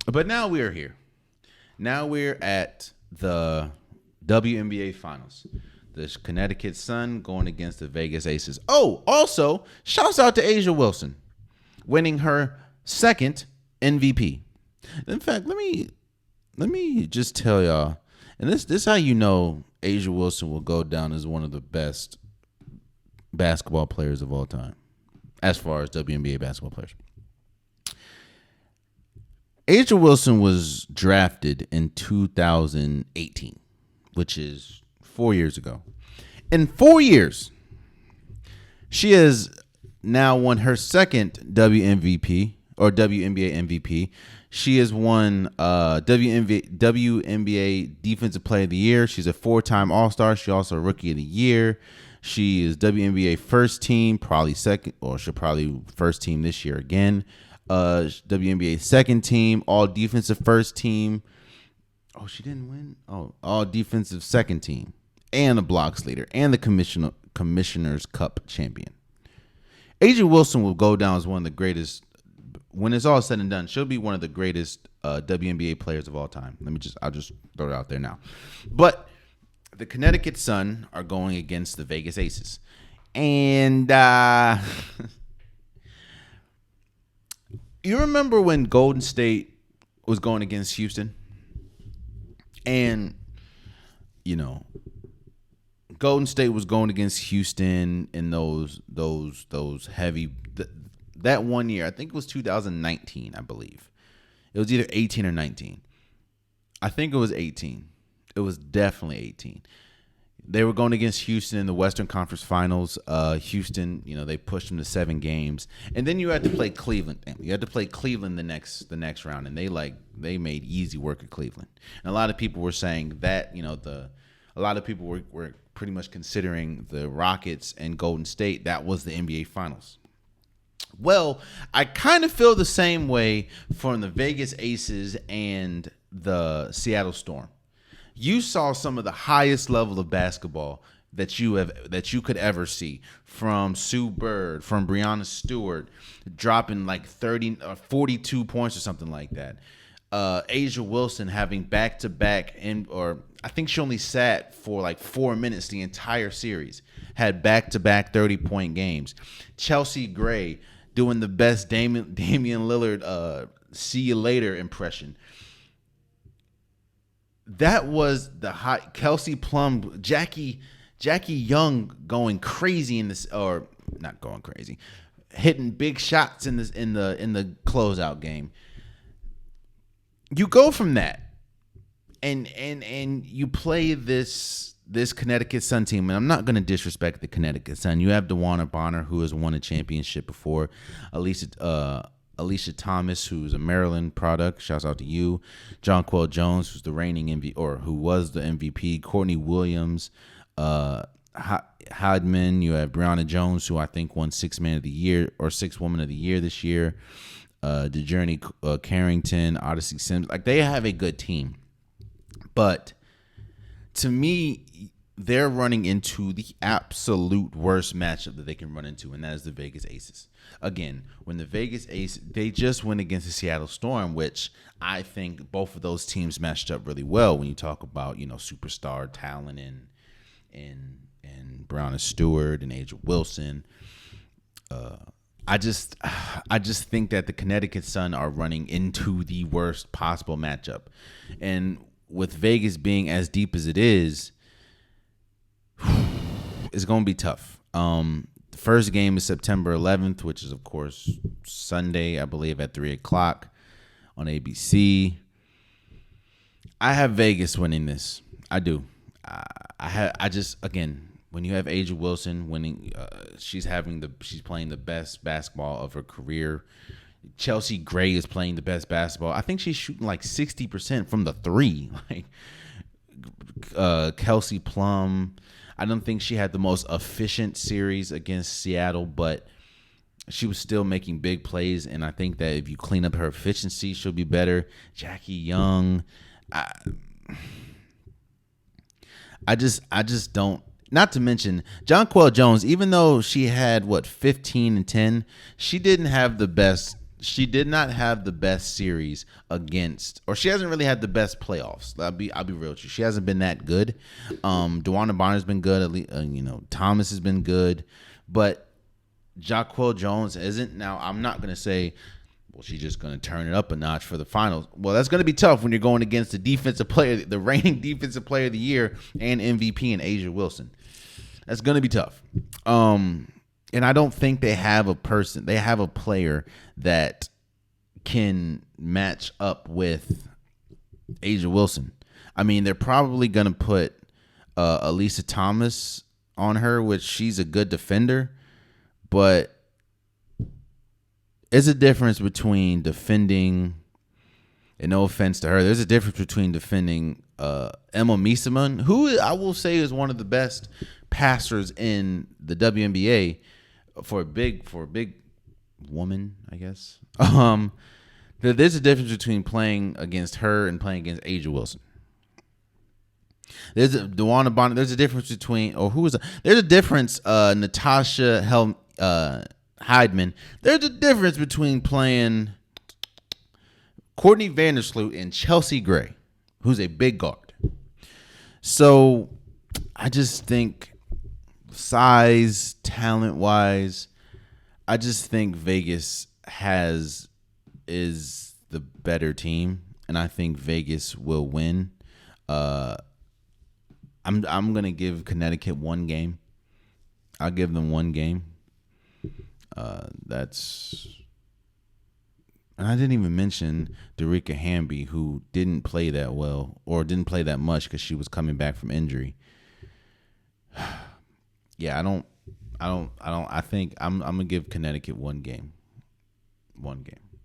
But now we are here. Now we're at the WNBA finals. The Connecticut Sun going against the Vegas Aces. Oh, also, shouts out to Asia Wilson winning her second MVP. In fact, let me just tell y'all, and this is how you know Asia Wilson will go down as one of the best basketball players of all time, as far as WNBA basketball players. Asia Wilson was drafted in 2018, which is 4 years ago. In 4 years, she has now won her second WMVP or WNBA MVP. She has won WNBA Defensive Player of the Year. She's a four-time All-Star. She's also a Rookie of the Year. She is WNBA first team, probably second, or she'll probably first team this year again. WNBA second team, all defensive first team. Oh, she didn't win? Oh, all defensive second team. And the blocks leader. And the Commissioner's Cup champion. Asia Wilson will go down as one of the greatest. When it's all said and done, she'll be one of the greatest WNBA players of all time. I'll just throw it out there now. But the Connecticut Sun are going against the Vegas Aces. And you remember when Golden State was going against Houston? And, you know, Golden State was going against Houston in those heavy that 1 year. I think it was 2019, I believe. It was either 18 or 19. I think it was 18. It was definitely 18. They were going against Houston in the Western Conference Finals. Houston, they pushed them to 7 games, and then you had to play Cleveland. You had to play Cleveland the next round, and they made easy work of Cleveland. And a lot of people were saying that a lot of people were pretty much considering the Rockets and Golden State that was the NBA Finals. Well, I kind of feel the same way from the Vegas Aces and the Seattle Storm. You saw some of the highest level of basketball that you could ever see, from Sue Bird, from Breanna Stewart, dropping like 30 or 42 points or something like that. Asia Wilson having back-to-back, or I think she only sat for like 4 minutes the entire series, had back-to-back 30-point games. Chelsea Gray doing the best Damian Lillard see you later impression. That was the hot Kelsey Plum, Jackie Young going crazy in this, or not going crazy, hitting big shots in the closeout game. You go from that, and you play this Connecticut Sun team, and I'm not going to disrespect the Connecticut Sun. You have DeWanna Bonner, who has won a championship before. Alicia Thomas, who's a Maryland product, shouts out to you. Jonquel Jones, who's the reigning MVP, or who was the MVP. Courtney Williams, Hodman. You have Brianna Jones, who I think won Sixth Man of the Year or Sixth Woman of the Year this year. DeJourney Carrington, Odyssey Sims. Like, they have a good team, but to me, they're running into the absolute worst matchup that they can run into, and that is the Vegas Aces. Again, when the Vegas Aces, they just went against the Seattle Storm, which I think both of those teams matched up really well when you talk about, superstar talent and Breanna Stewart and Asia Wilson. I just think that the Connecticut Sun are running into the worst possible matchup. And with Vegas being as deep as it is, it's going to be tough. The first game is September 11th, which is, of course, Sunday, I believe, at 3 o'clock on ABC. I have Vegas winning this. I do. Again, when you have Asia Wilson winning, she's playing the best basketball of her career. Chelsea Gray is playing the best basketball. I think she's shooting like 60% from the three. Like Kelsey Plum, I don't think she had the most efficient series against Seattle, but she was still making big plays, and I think that if you clean up her efficiency, she'll be better. Jackie Young, I just don't. Not to mention Jonquel Jones, even though she had 15 and 10, she didn't have the best. she did not have the best series against, or she hasn't really had the best playoffs. I'll be real with you. She hasn't been that good. DeWanda Bonner's been good. At least, Thomas has been good, but Jaquel Jones isn't. Now, I'm not gonna say, well, she's just gonna turn it up a notch for the finals. Well, that's gonna be tough when you're going against the reigning defensive player of the year and MVP in Asia Wilson. That's gonna be tough. And I don't think they have a player that can match up with Asia Wilson. I mean, they're probably going to put Elisa Thomas on her, which she's a good defender, but there's a difference between defending, and no offense to her, there's a difference between defending Emma Miesemann, who I will say is one of the best passers in the WNBA, for a big woman, I guess. There's a difference between playing against her and playing against Asia Wilson. There's a DeWanda Bonner. There's a difference between, there's a difference. Natasha Heidman. There's a difference between playing Courtney Vandersloot and Chelsea Gray, who's a big guard. So I just think, size, talent-wise, I just think Vegas is the better team, and I think Vegas will win. I'm gonna give Connecticut one game. I'll give them one game. And I didn't even mention Darica Hamby, who didn't play that well, or didn't play that much because she was coming back from injury. Yeah, I think I'm gonna give Connecticut one game. One game.